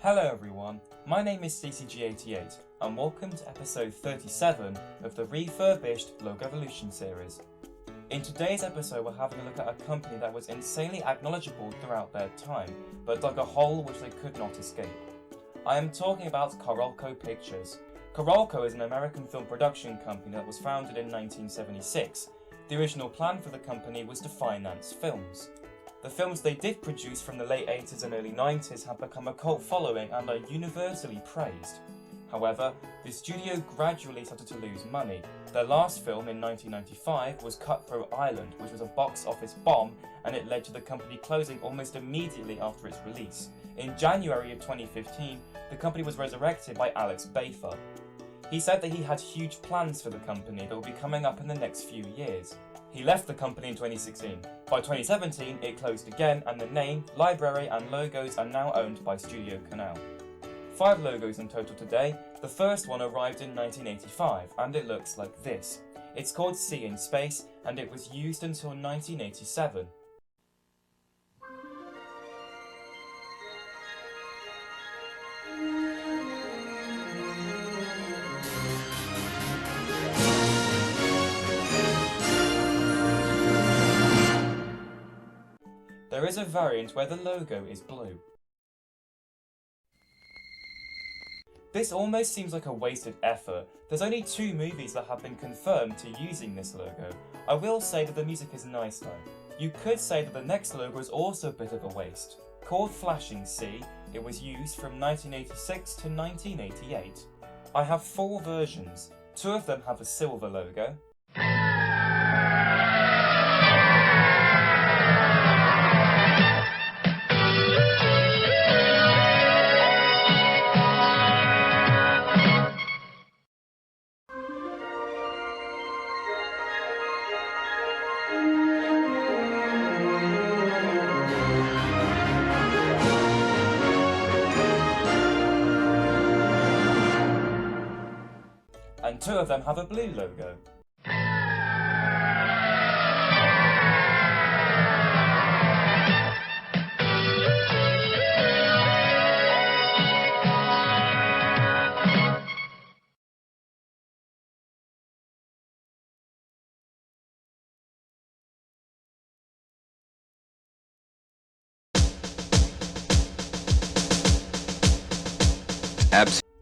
Hello everyone, my name is CCG88 and welcome to episode 37 of the Refurbished Logo Evolution series. In today's episode we're having a look at a company that was insanely acknowledgeable throughout their time, but dug a hole which they could not escape. I am talking about Carolco Pictures. Carolco is an American film production company that was founded in 1976. The original plan for the company was to finance films. The films they did produce from the late 80s and early 90s have become a cult following and are universally praised. However, the studio gradually started to lose money. Their last film in 1995 was Cutthroat Island, which was a box office bomb, and it led to the company closing almost immediately after its release. In January of 2015, the company was resurrected by Alex Bayfer. He said that he had huge plans for the company that will be coming up in the next few years. He left the company in 2016. By 2017, it closed again, and the name, library and logos are now owned by Studio Canal. 5 logos in total today. The first one arrived in 1985, and it looks like this. It's called Sea in Space, and it was used until 1987. There is a variant where the logo is blue. This almost seems like a wasted effort. There's only 2 movies that have been confirmed to using this logo. I will say that the music is nice though. You could say that the next logo is also a bit of a waste. Called Flashing Sea, it was used from 1986 to 1988. I have 4 versions. 2 of them have a silver logo. And 2 of them have a blue logo.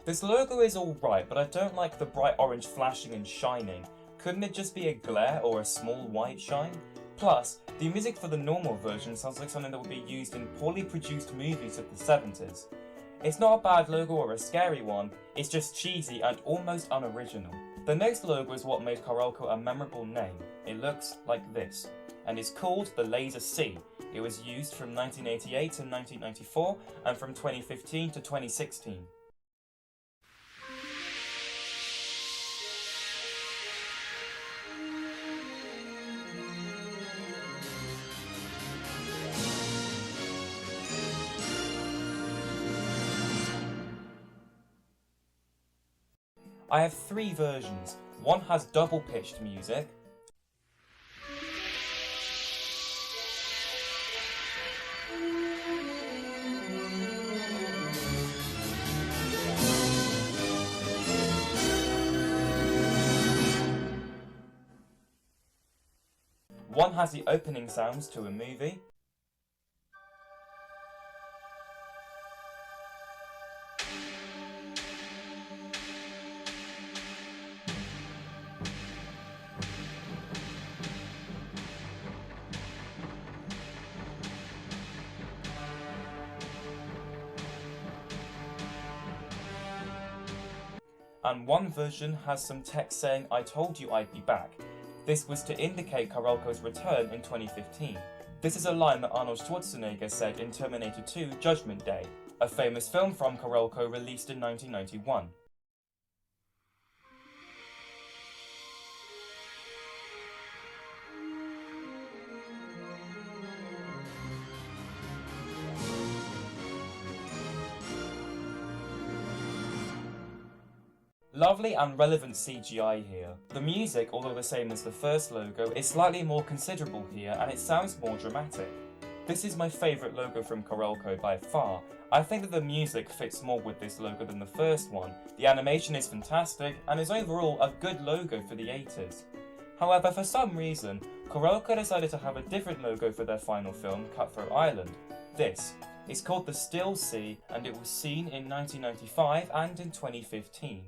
This logo is alright, but I don't like the bright orange flashing and shining. Couldn't it just be a glare or a small white shine? Plus, the music for the normal version sounds like something that would be used in poorly produced movies of the 70s. It's not a bad logo or a scary one, it's just cheesy and almost unoriginal. The next logo is what made Carolco a memorable name. It looks like this, and is called the Laser C. It was used from 1988 to 1994 and from 2015 to 2016. I have 3 versions. One has double-pitched music. One has the opening sounds to a movie. And one version has some text saying, "I told you I'd be back." This was to indicate Carolco's return in 2015. This is a line that Arnold Schwarzenegger said in Terminator 2 Judgment Day, a famous film from Carolco released in 1991. Lovely and relevant CGI here. The music, although the same as the first logo, is slightly more considerable here and it sounds more dramatic. This is my favourite logo from Carolco by far. I think that the music fits more with this logo than the first one, the animation is fantastic, and is overall a good logo for the 80s. However, for some reason, Carolco decided to have a different logo for their final film, Cutthroat Island. This is called the Still Sea, and it was seen in 1995 and in 2015.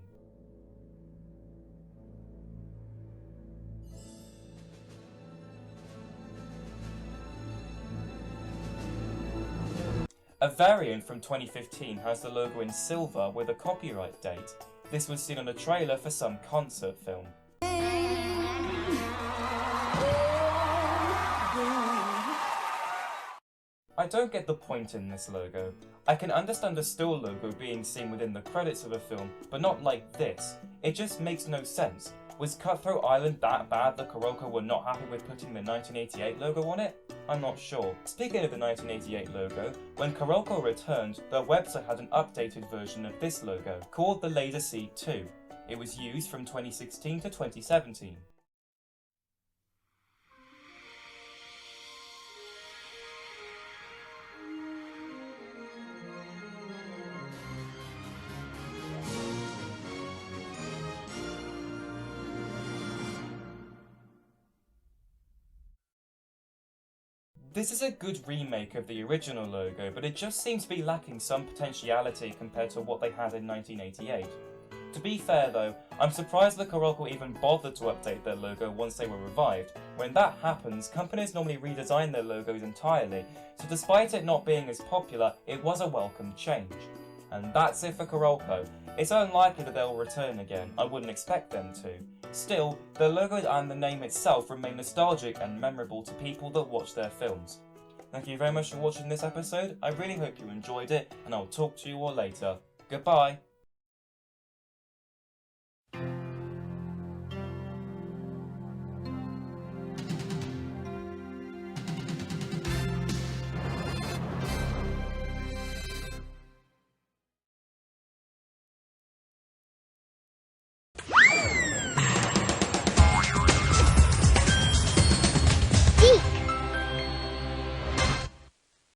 A variant from 2015 has the logo in silver with a copyright date. This was seen on a trailer for some concert film. I don't get the point in this logo. I can understand a still logo being seen within the credits of a film, but not like this. It just makes no sense. Was Cutthroat Island that bad that Carolco were not happy with putting the 1988 logo on it? I'm not sure. Speaking of the 1988 logo, when Carolco returned, their website had an updated version of this logo, called the Laser Sea 2. It was used from 2016 to 2017. This is a good remake of the original logo, but it just seems to be lacking some potentiality compared to what they had in 1988. To be fair though, I'm surprised that Carolco even bothered to update their logo once they were revived. When that happens, companies normally redesign their logos entirely, so despite it not being as popular, it was a welcome change. And that's it for Carolco. It's unlikely that they'll return again, I wouldn't expect them to. Still, the logo and the name itself remain nostalgic and memorable to people that watch their films. Thank you very much for watching this episode, I really hope you enjoyed it, and I'll talk to you all later. Goodbye!